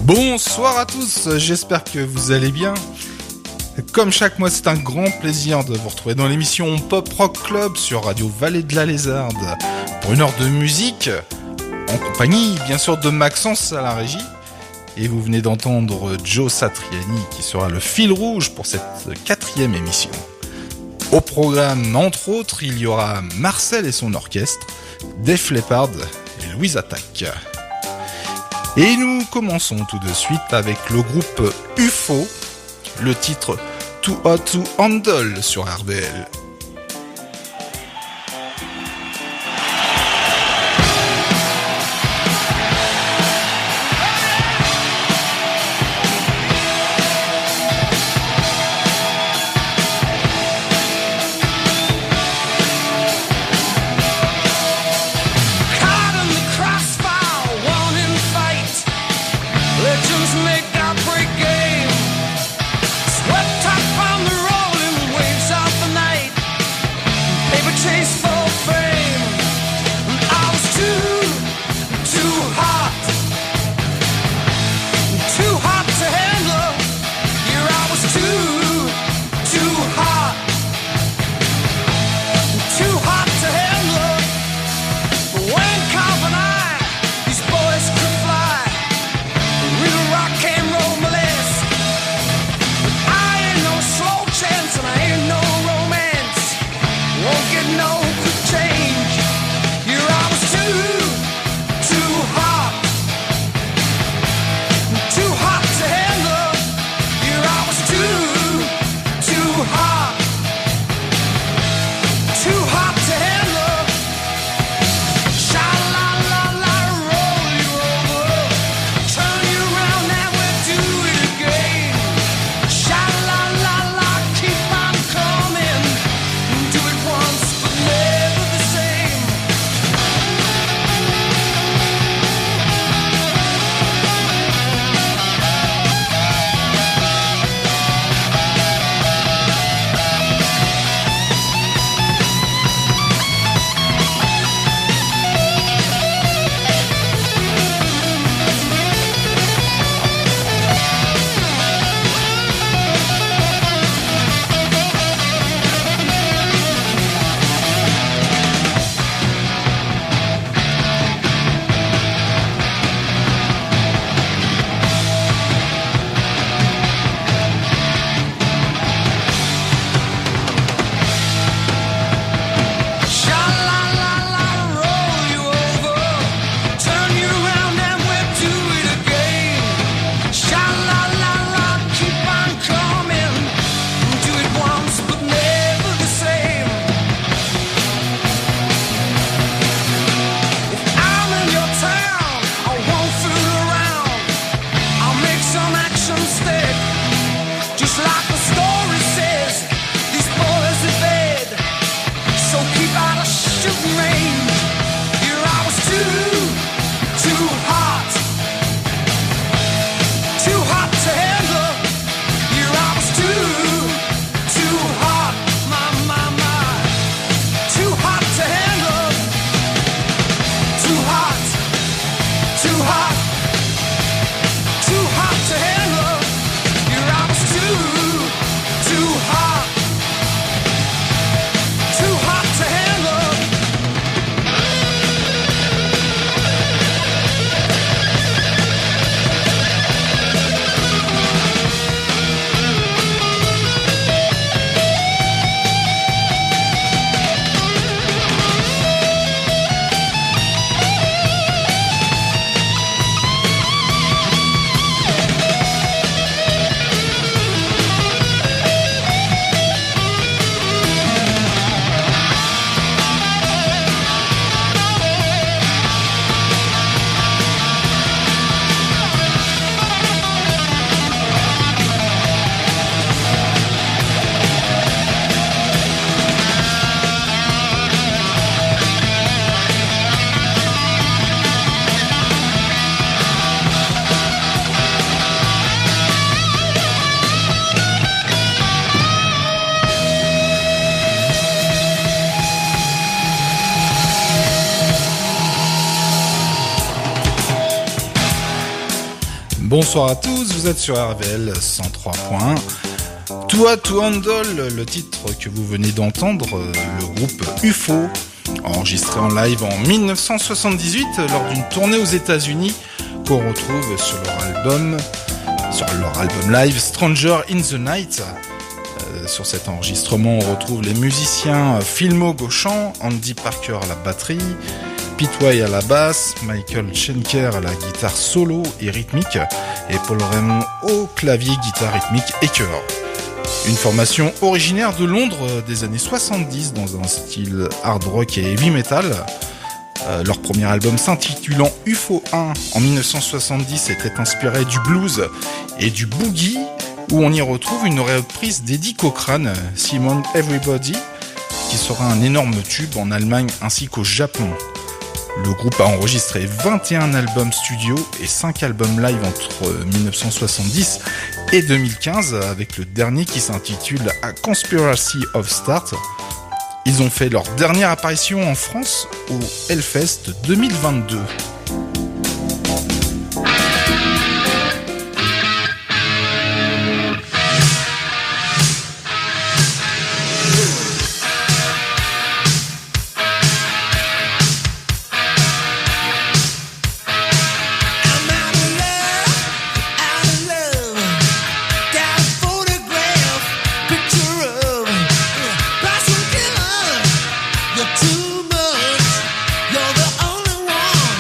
Bonsoir à tous, j'espère que vous allez bien. Comme chaque mois, c'est un grand plaisir de vous retrouver dans l'émission Pop Rock Club sur Radio Vallée de la Lézarde pour une heure de musique en compagnie bien sûr de Maxence à la régie. Et vous venez d'entendre Joe Satriani qui sera le fil rouge pour cette 4e émission. Au programme, entre autres, il y aura Marcel et son orchestre, Def Leppard et Louise Attaque. Et nous commençons tout de suite avec le groupe UFO, le titre Too Hot to Handle sur RVL. Came Bonsoir à tous, vous êtes sur RVL 103.1. Toi to Handle, le titre que vous venez d'entendre, le groupe UFO, enregistré en live en 1978 lors d'une tournée aux États-Unis qu'on retrouve sur leur album live Stranger in the Night. Sur cet enregistrement, on retrouve les musiciens Phil Mogg au chant, Andy Parker à la batterie, Pete Way à la basse, Michael Schenker à la guitare solo et rythmique, et Paul Raymond au clavier, guitare rythmique et chœur. Une formation originaire de Londres des années 70 dans un style hard rock et heavy metal. Leur premier album s'intitulant UFO 1 en 1970 était inspiré du blues et du boogie, où on y retrouve une reprise d'Eddie Cochran, Simon Everybody, qui sera un énorme tube en Allemagne ainsi qu'au Japon. Le groupe a enregistré 21 albums studio et 5 albums live entre 1970 et 2015, avec le dernier qui s'intitule A Conspiracy of Stars. Ils ont fait leur dernière apparition en France au Hellfest 2022. Too much, you're the only one.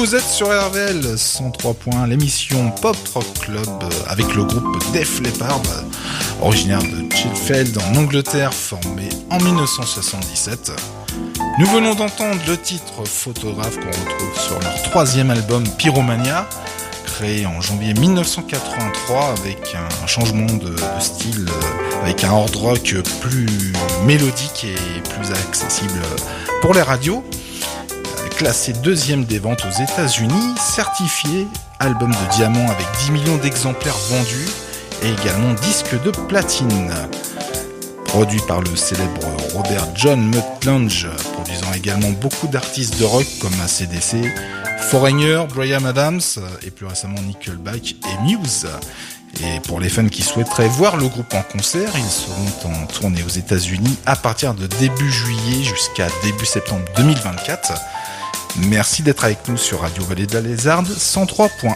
Vous êtes sur RVL 103 points, l'émission Pop Rock Club avec le groupe Def Leppard, originaire de Sheffield en Angleterre, formé en 1977. Nous venons d'entendre le titre Photographe qu'on retrouve sur leur troisième album Pyromania, créé en janvier 1983 avec un changement de style, avec un hard rock plus mélodique et plus accessible pour les radios. Classé deuxième des ventes aux États-Unis, certifié album de diamant avec 10 millions d'exemplaires vendus et également disque de platine. Produit par le célèbre Robert John Mutt-Lange, produisant également beaucoup d'artistes de rock comme AC/DC, Foreigner, Bryan Adams et plus récemment Nickelback et Muse. Et pour les fans qui souhaiteraient voir le groupe en concert, ils seront en tournée aux États-Unis à partir de début juillet jusqu'à début septembre 2024. Merci d'être avec nous sur Radio Vallée de la Lézarde 103.1.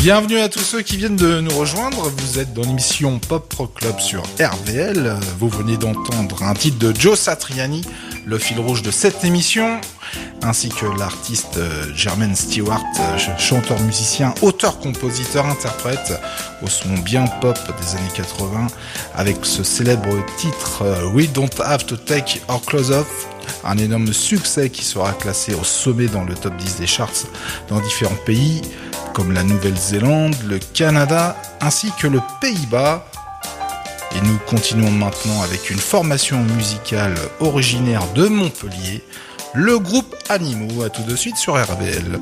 Bienvenue à tous ceux qui viennent de nous rejoindre. Vous êtes dans l'émission Pop Rock Club sur RVL. Vous venez d'entendre un titre de Joe Satriani, le fil rouge de cette émission, ainsi que l'artiste Jermaine Stewart, chanteur, musicien, auteur, compositeur, interprète au son bien pop des années 80, avec ce célèbre titre We Don't Have to Take Our Clothes Off, un énorme succès qui sera classé au sommet dans le top 10 des charts dans différents pays comme la Nouvelle-Zélande, le Canada ainsi que le Pays-Bas. Et nous continuons maintenant avec une formation musicale originaire de Montpellier, le groupe Animaux. À tout de suite sur RVL.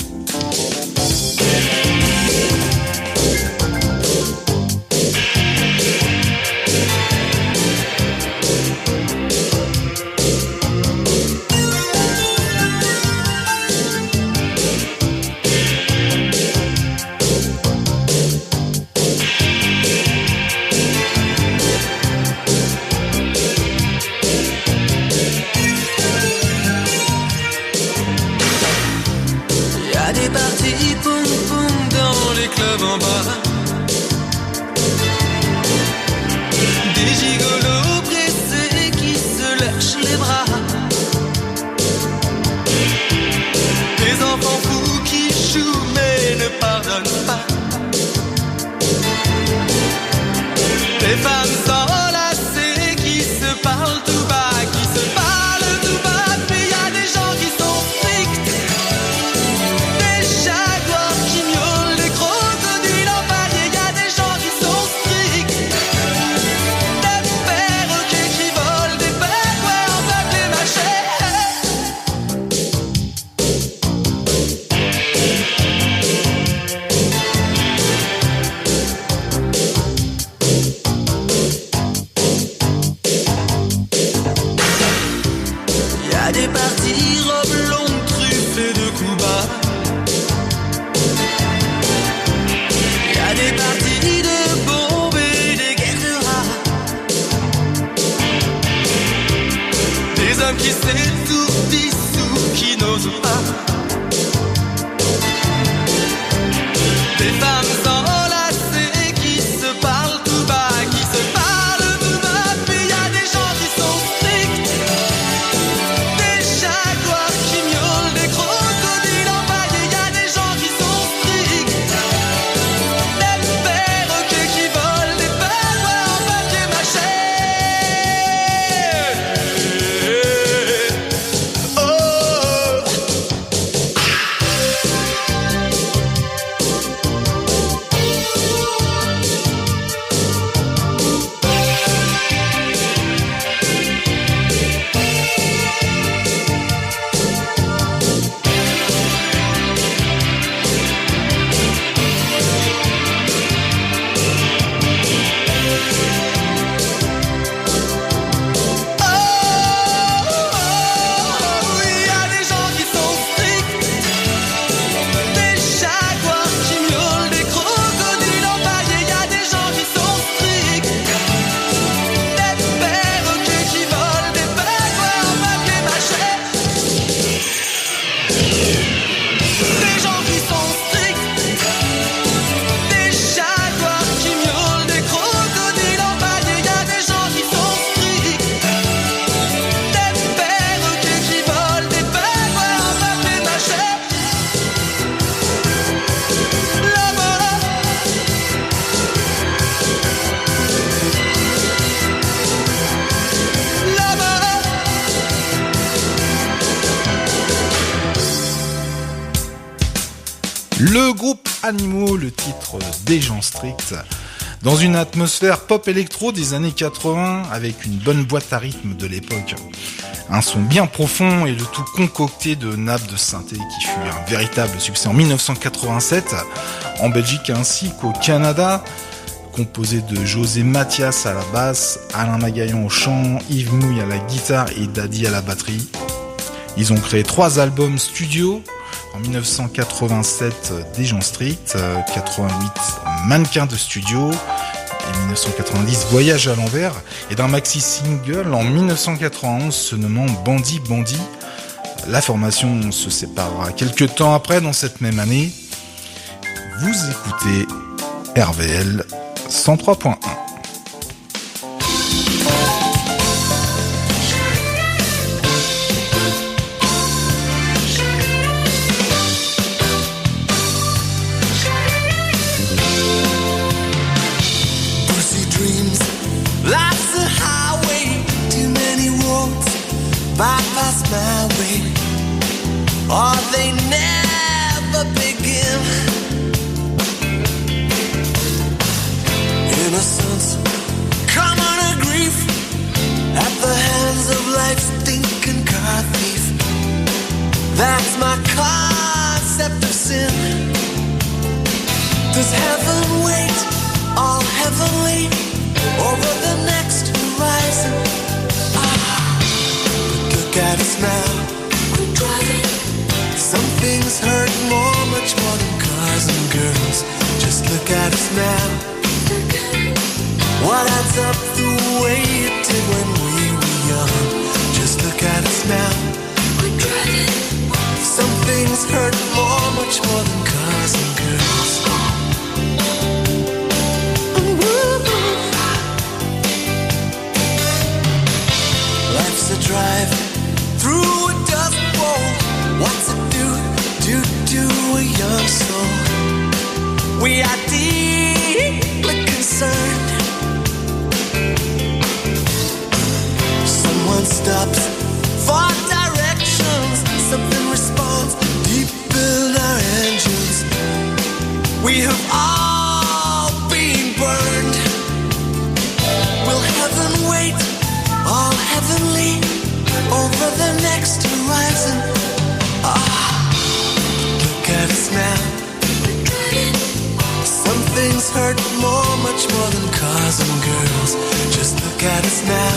Le groupe Animaux, le titre des gens stricts, dans une atmosphère pop électro des années 80 avec une bonne boîte à rythme de l'époque. Un son bien profond et le tout concocté de nappes de synthé qui fut un véritable succès en 1987 en Belgique ainsi qu'au Canada, composé de José Mathias à la basse, Alain Magaillon au chant, Yves Mouille à la guitare et Daddy à la batterie. Ils ont créé 3 albums studio. En 1987, Des gens stricts, 88, Mannequin de studio, et 1990, Voyage à l'envers, et d'un maxi-single en 1991 se nommant Bandit Bandit. La formation se séparera quelques temps après dans cette même année. vous écoutez RVL 103.1. Bypass my way, or they never begin. Innocence, common or grief, at the hands of life's stinking car thief. That's my concept of sin. Does heaven wait, all heavenly, over the next horizon? Look at us now, we're driving. Some things hurt more, much more than cars and girls. Just look at us now. What adds up the way it did when we were young? Just look at us now, we're driving. Some things hurt more, much more than cars and girls. Life's a drive through a dust bowl. What's it do a young soul? We are deeply concerned. Someone stops for directions. Something responds deep in our engines. We have all been burned. Will heaven wait, all heavenly, over the next horizon? Look at us now. Some things hurt more, much more than cars and girls. Just look at us now.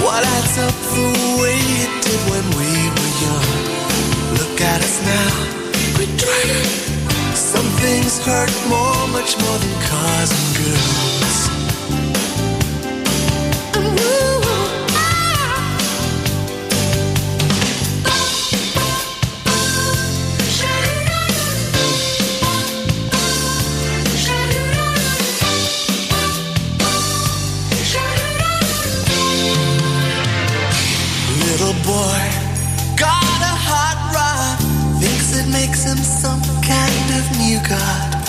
What adds up the way it did when we were young? Look at us now. Some things hurt more, much more than cars and girls. Boy, got a hot rod, thinks it makes him some kind of new god.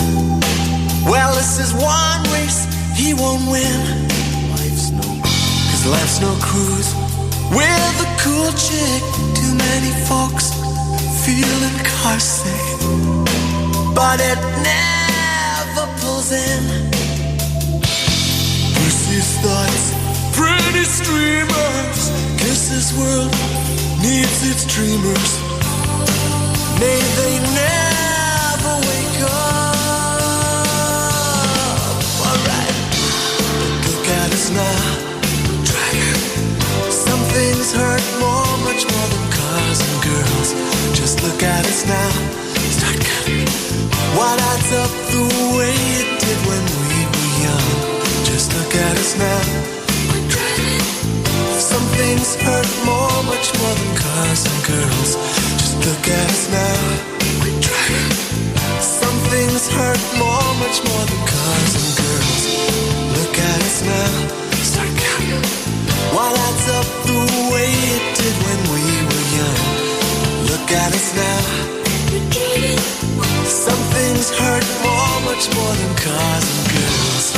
Well, this is one race he won't win. Cause life's no cruise with a cool chick. Too many folks feeling car sick, but it never pulls in. Lucy's thoughts, pretty streamers. Guess this world needs its dreamers. May they never wake up. Alright, look at us now. Some things hurt more, much more than cars and girls. Just look at us now. Start counting. What adds up the way it did when we were young? Just look at us now. Some things hurt more, much more than cars and girls. Just look at us now. Some things hurt more, much more than cars and girls. Look at us now. Start counting. What adds up the way it did when we were young? Look at us now. Some things hurt more, much more than cars and girls.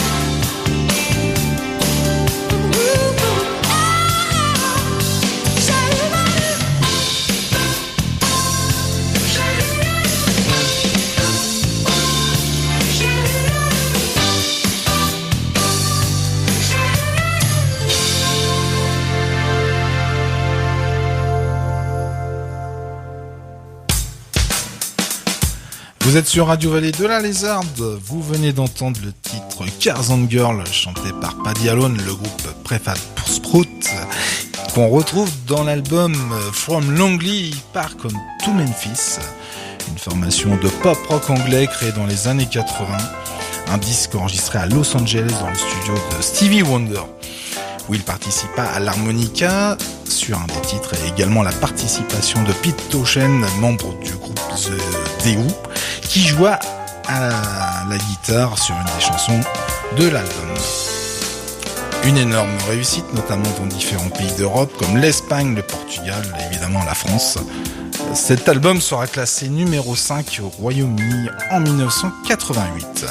Vous êtes sur Radio Vallée de la Lézarde, vous venez d'entendre le titre Cars and Girls chanté par Paddy Alone, le groupe Prefab pour Sprout, qu'on retrouve dans l'album From Langley Park to Memphis, une formation de pop rock anglais créée dans les années 80, un disque enregistré à Los Angeles dans le studio de Stevie Wonder, où il participa à l'harmonica sur un des titres et également la participation de Pete Townshend, membre du groupe The Who, qui joua à la guitare sur une des chansons de l'album. Une énorme réussite, notamment dans différents pays d'Europe comme l'Espagne, le Portugal, évidemment la France. Cet album sera classé numéro 5 au Royaume-Uni en 1988.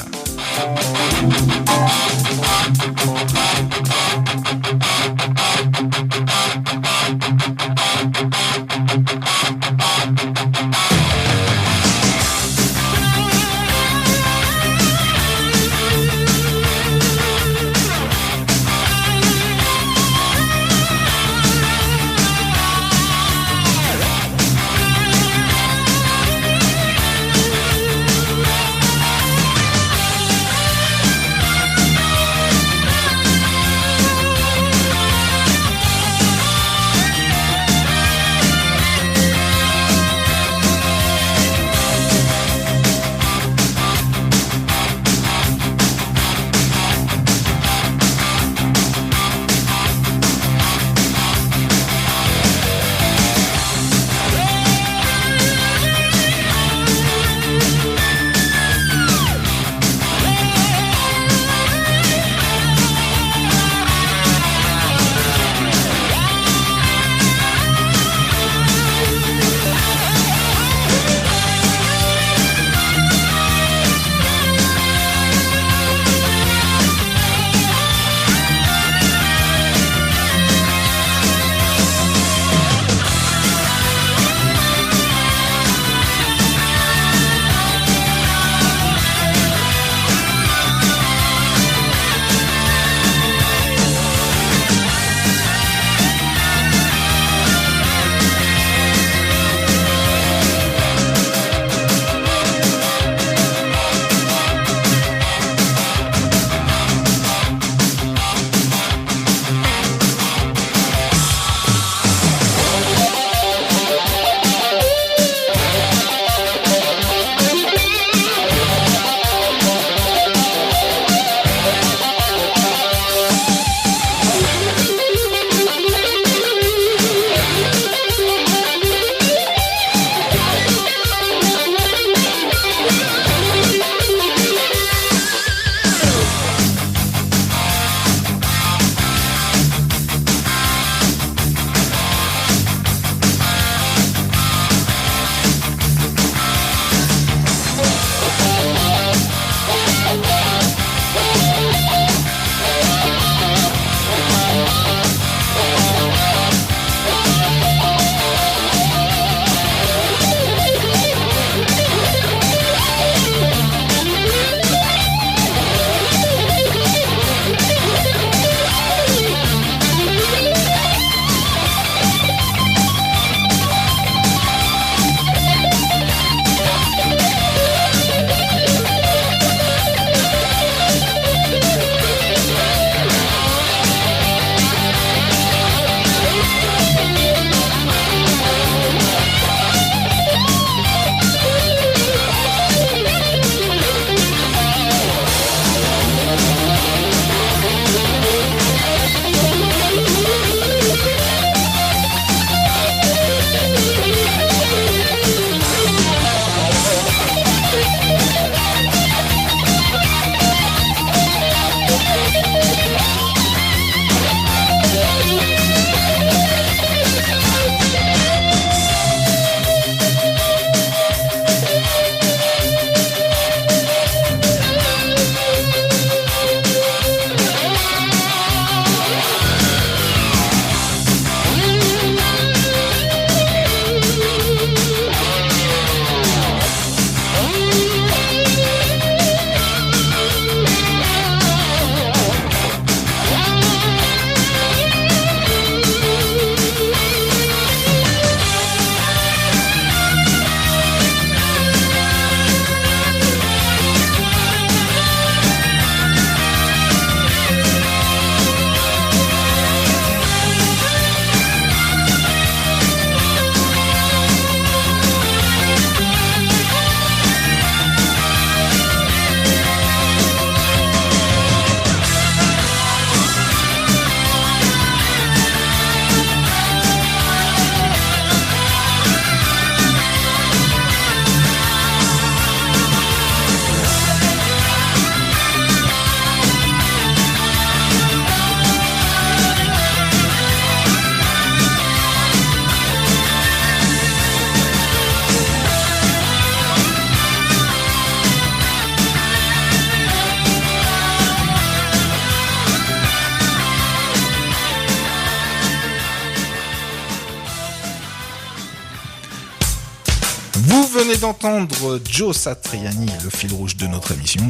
d'entendre Joe Satriani, le fil rouge de notre émission.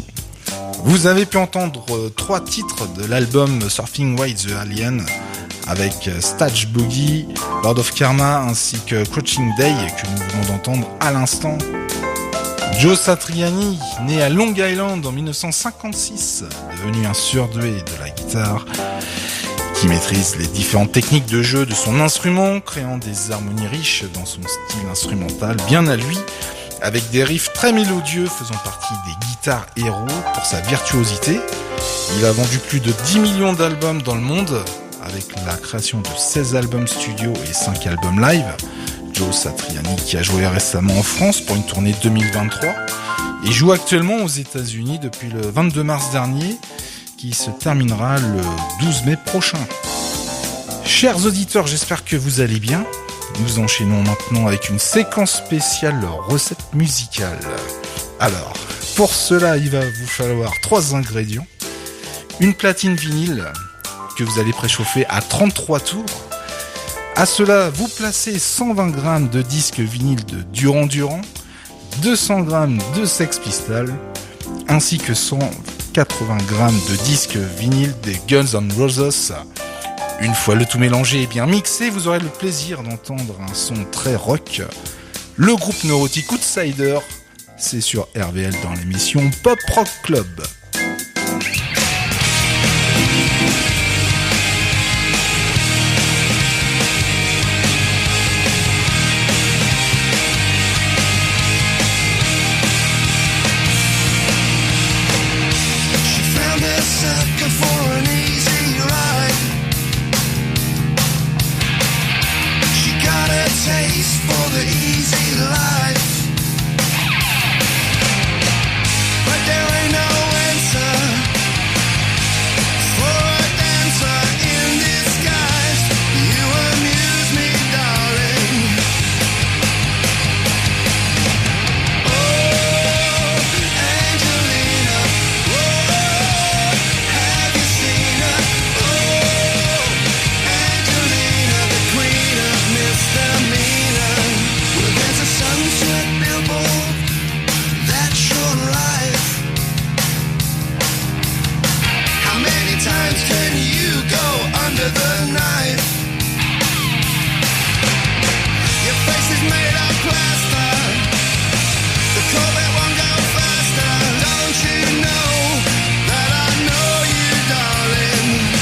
Vous avez pu entendre 3 titres de l'album Surfing White the Alien avec Stage Boogie, Lord of Karma ainsi que Crouching Day que nous venons d'entendre à l'instant. Joe Satriani, né à Long Island en 1956, devenu un surdoué de la guitare, qui maîtrise les différentes techniques de jeu de son instrument, créant des harmonies riches dans son style instrumental bien à lui, avec des riffs très mélodieux faisant partie des guitares héros pour sa virtuosité. Il a vendu plus de 10 millions d'albums dans le monde, avec la création de 16 albums studio et 5 albums live. Joe Satriani qui a joué récemment en France pour une tournée 2023 et joue actuellement aux États-Unis depuis le 22 mars dernier, qui se terminera le 12 mai prochain. Chers auditeurs, j'espère que vous allez bien. Nous enchaînons maintenant avec une séquence spéciale recette musicale. Alors, pour cela, il va vous falloir 3 ingrédients. Une platine vinyle que vous allez préchauffer à 33 tours. À cela, vous placez 120 grammes de disques vinyle de Duran Duran, 200 grammes de Sex Pistols, ainsi que 180 grammes de disques vinyle des Guns N' Roses. Une fois le tout mélangé et bien mixé, vous aurez le plaisir d'entendre un son très rock. Le groupe Neurotic Outsider, c'est sur RVL dans l'émission Pop Rock Club. Taste for the easy life, but there ain't no answer for a dancer in disguise. You amuse me, darling. Oh, Angelina, oh, have you seen her? Oh, Angelina, the queen of misdemeanor. Sunset billboard, that short life. How many times can you go under the knife? Your face is made of plaster. The Corvette won't go faster. Don't you know that I know you, darling?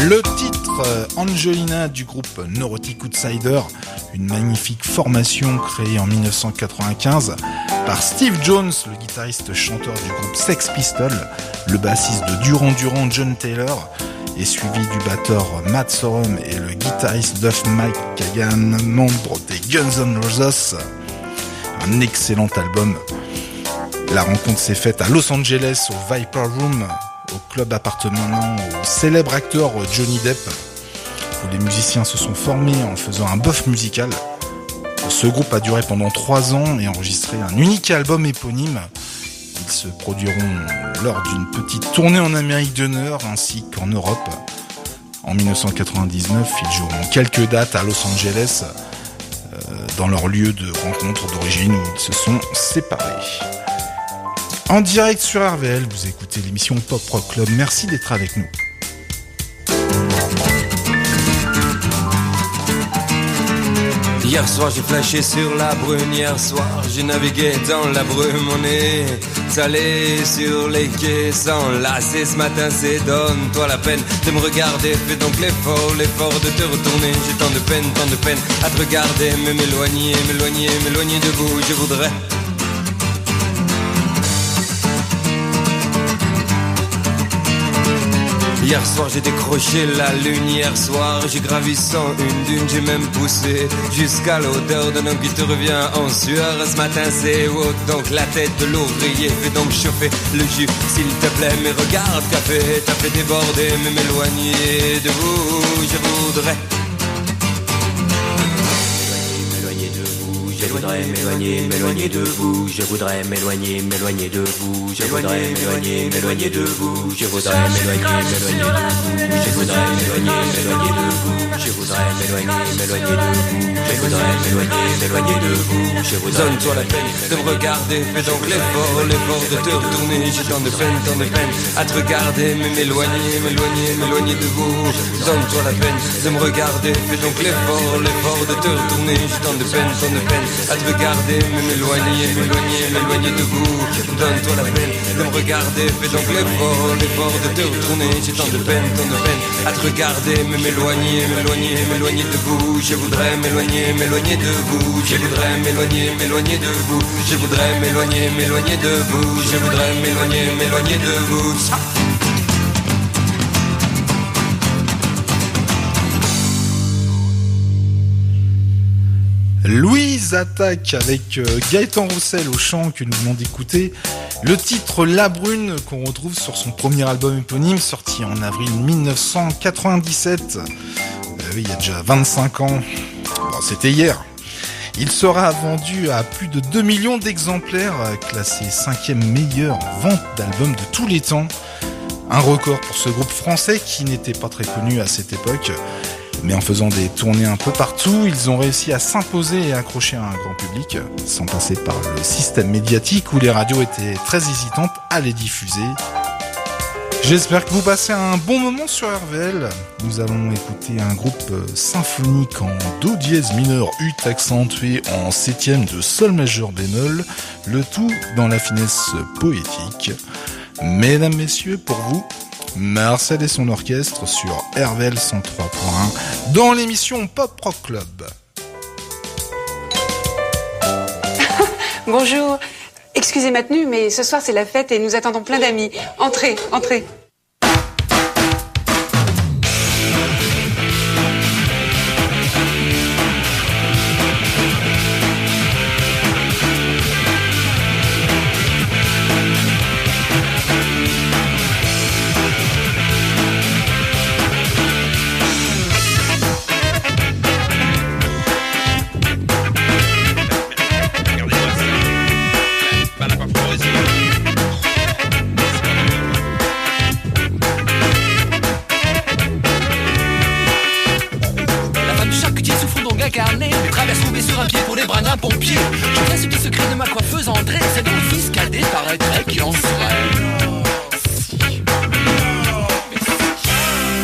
Le titre Angelina du groupe Neurotic Outsider, une magnifique formation créée en 1995 par Steve Jones, le guitariste chanteur du groupe Sex Pistols, le bassiste de Duran Duran John Taylor, et suivi du batteur Matt Sorum et le guitariste Duff McKagan, membre des Guns N' Roses. Un excellent album. La rencontre s'est faite à Los Angeles au Viper Room au club appartenant au célèbre acteur Johnny Depp, où les musiciens se sont formés en faisant un bœuf musical. Ce groupe a duré pendant 3 ans et enregistré un unique album éponyme. Ils se produiront lors d'une petite tournée en Amérique du Nord ainsi qu'en Europe. En 1999, ils joueront quelques dates à Los Angeles, dans leur lieu de rencontre d'origine où ils se sont séparés. En direct sur RVL, vous écoutez l'émission Pop Rock Club. Merci d'être avec nous. Hier soir j'ai flashé sur la brune, hier soir j'ai navigué dans la brume, on est allé sur les quais sans lasser, ce matin c'est donne-toi la peine de me regarder, fais donc l'effort de te retourner, j'ai tant de peine à te regarder, mais m'éloigner de vous, je voudrais. Hier soir j'ai décroché la lune, hier soir j'ai gravi sans une dune, j'ai même poussé jusqu'à l'odeur d'un homme qui te revient en sueur. Ce matin c'est haut, donc la tête de l'ouvrier, fais donc chauffer le jus s'il te plaît, mais regarde t'as fait déborder, mais m'éloigner de vous, je voudrais. Je voudrais m'éloigner de vous, je voudrais m'éloigner de vous, je voudrais m'éloigner de vous, je voudrais m'éloigner de vous, je voudrais m'éloigner de vous, je voudrais m'éloigner de vous, je voudrais m'éloigner de vous, je voudrais. Donne-toi la peine de me regarder, fais donc l'effort de te retourner, j'ai tant de peine à te regarder, mais m'éloigner de vous. Donne-toi la peine de me regarder, fais donc l'effort de te retourner, j'ai tant de peine à te regarder, mais m'éloigner de vous. Donne-toi la peine de me regarder, fais donc l'effort de te retourner, j'ai tant de peine à te regarder, mais m'éloigner de vous. Je voudrais m'éloigner de vous, je voudrais m'éloigner de vous, je voudrais m'éloigner de vous, je voudrais m'éloigner de vous. Louise attaque avec Gaëtan Roussel au chant que nous venons d'écouter. Le titre La Brune qu'on retrouve sur son premier album éponyme sorti en avril 1997. Oui, il y a déjà 25 ans. Bon, c'était hier. Il sera vendu à plus de 2 millions d'exemplaires, classé 5e meilleure vente d'album de tous les temps. Un record pour ce groupe français qui n'était pas très connu à cette époque. Mais en faisant des tournées un peu partout, ils ont réussi à s'imposer et accrocher un grand public, sans passer par le système médiatique où les radios étaient très hésitantes à les diffuser. J'espère que vous passez un bon moment sur RVL. Nous allons écouter un groupe symphonique en do dièse mineur ut accentué en 7e de sol majeur bémol, le tout dans la finesse poétique. Mesdames, messieurs, pour vous, Marcel et son orchestre sur RVL 103.1 dans l'émission Pop Rock Club. Bonjour, excusez ma tenue, mais ce soir c'est la fête et nous attendons plein d'amis. Entrez. Pompier. Je tiens ce petit secret de ma coiffeuse André. C'est donc le fils cadet, paraîtrait qu'il en serait.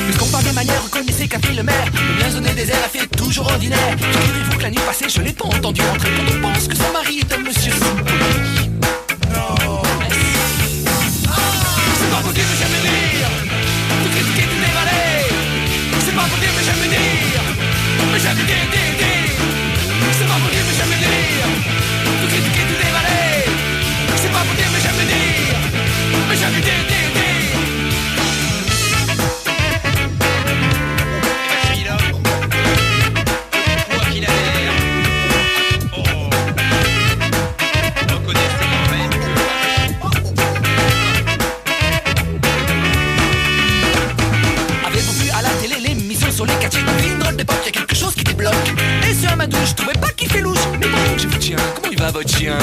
Puisqu'on parle de manière, reconnaissez qu'a fait le maire. Le blansonné des airs a fait toujours ordinaire. Figurez-vous que la nuit passée, je l'ai pas entendu entrer quand on pense que son mari est un monsieur simple. C'est pas pour dire que j'aime dire. Vous critiquez toutes les vallées. C'est pas pour dire que j'aime dire. Mais j'aime dire. C'est pas pour dire mais j'aime dire. Vous critiquez tous les vallées. C'est pas pour dire mais j'aime dire. Mais j'aime dire. Quoi qu'il a l'air. Oh. Reconnaissez quand même que Je vous tiens, comment il va votre chien?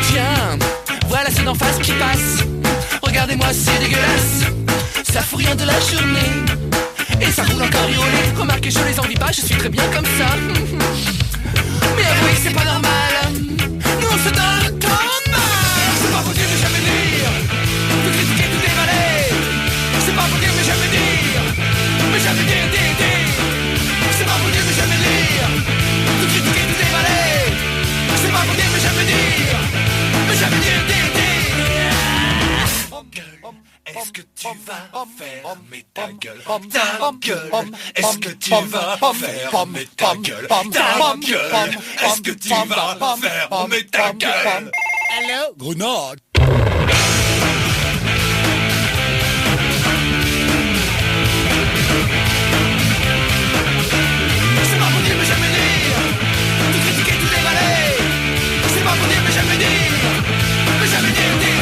Tiens, voilà ceux d'en face qui passent. Regardez-moi, c'est dégueulasse. Ça fout rien de la journée et ça roule en cabriolet. Remarquez, je les envie pas, je suis très bien comme ça. Mais avouez, c'est pas normal. Nous on se donne tant mal. C'est pas possible de jamais dire, de critiquer, de dévaler. C'est pas possible de jamais dire, mais jamais dire, dire. C'est pas possible de jamais dire, de critiquer, de dévaler. C'est pas possible de jamais dire, mais jamais dire, dire. Est-ce que tu vas fermer ta gueule? Ta gueule. Est-ce que tu vas fermer ta gueule? Ta gueule. Est-ce que tu vas fermer ta gueule? Hello, Grenade. C'est pas pour dire mais jamais dire, de critiquer, de dévaler. C'est pas pour dire mais jamais dire, mais jamais dire, dire.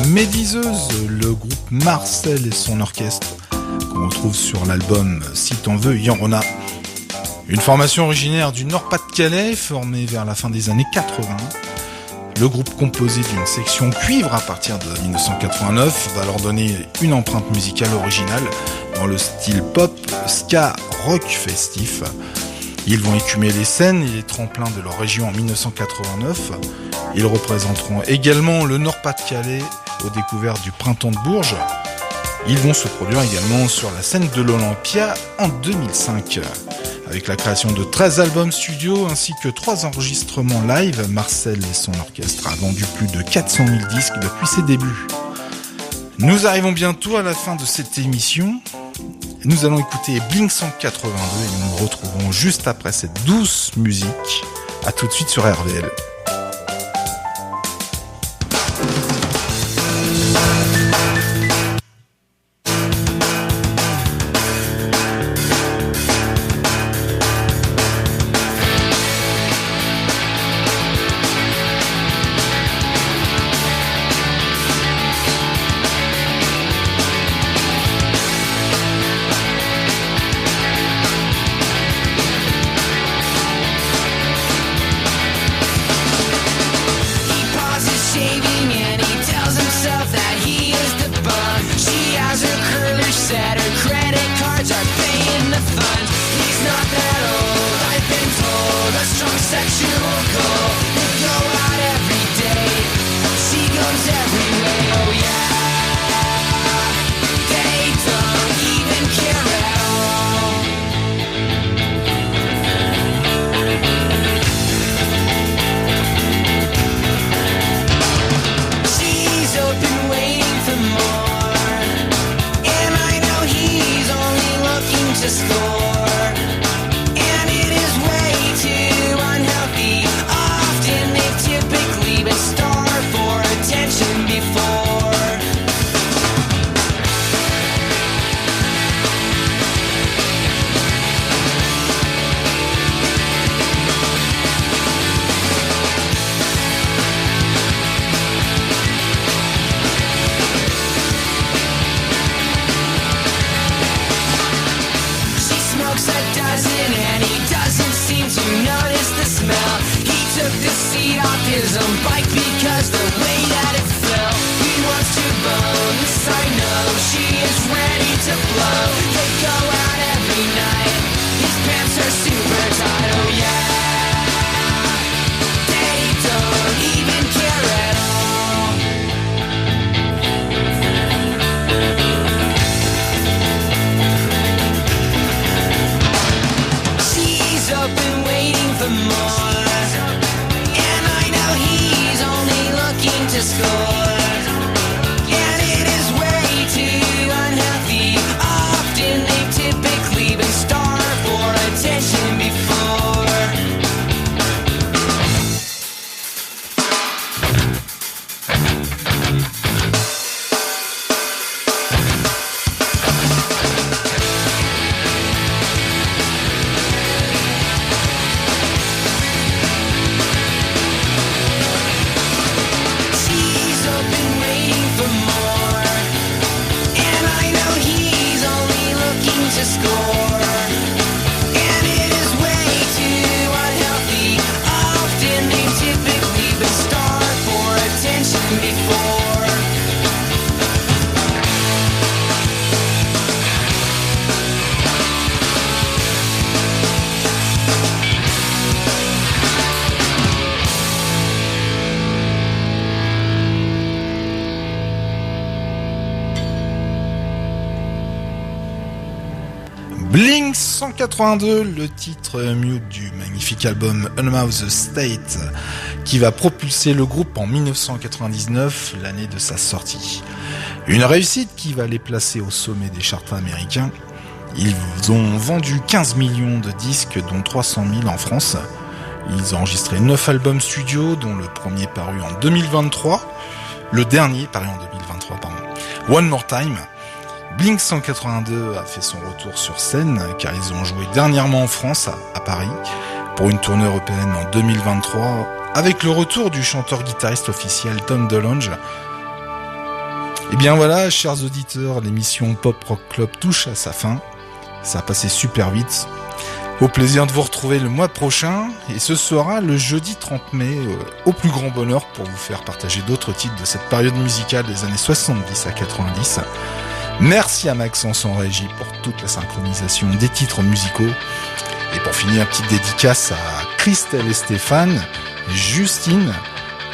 Médiseuse, le groupe Marcel et son orchestre, qu'on retrouve sur l'album Si t'en veux, y en a. Une formation originaire du Nord-Pas-de-Calais, formée vers la fin des années 80. Le groupe, composé d'une section cuivre à partir de 1989, va leur donner une empreinte musicale originale dans le style pop, ska, rock festif. Ils vont écumer les scènes et les tremplins de leur région en 1989. Ils représenteront également le Nord-Pas-de-Calais aux découvertes du Printemps de Bourges. Ils vont se produire également sur la scène de l'Olympia en 2005. Avec la création de 13 albums studio ainsi que 3 enregistrements live, Marcel et son orchestre a vendu plus de 400 000 disques depuis ses débuts. Nous arrivons bientôt à la fin de cette émission. Nous allons écouter Blink 182 et nous nous retrouverons juste après cette douce musique. A tout de suite sur RVL. And it is way too unhealthy. Often they tip Blink 182, le titre mute du magnifique album Unmouthed State, qui va propulser le groupe en 1999, l'année de sa sortie. Une réussite qui va les placer au sommet des charts américains. Ils ont vendu 15 millions de disques, dont 300 000 en France. Ils ont enregistré 9 albums studio, dont le premier paru en 2023. Le dernier paru en 2023, pardon. One More Time. Blink 182 a fait son retour sur scène, car ils ont joué dernièrement en France, à Paris, pour une tournée européenne en 2023, avec le retour du chanteur-guitariste officiel Tom DeLonge. Et bien voilà, chers auditeurs, l'émission Pop Rock Club touche à sa fin. Ça a passé super vite. Au plaisir de vous retrouver le mois prochain, et ce sera le jeudi 30 mai, au plus grand bonheur pour vous faire partager d'autres titres de cette période musicale des années 70 à 90. Merci à Maxence en régie pour toute la synchronisation des titres musicaux. Et pour finir, petite dédicace à Christelle et Stéphane, Justine,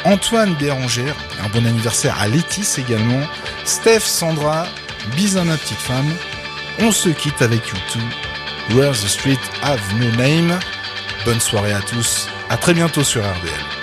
Antoine Bérangère, un bon anniversaire à Létis également, Steph, Sandra, bisous à ma petite femme. On se quitte avec U2, Where the Street Have No Name. Bonne soirée à tous, à très bientôt sur RDL.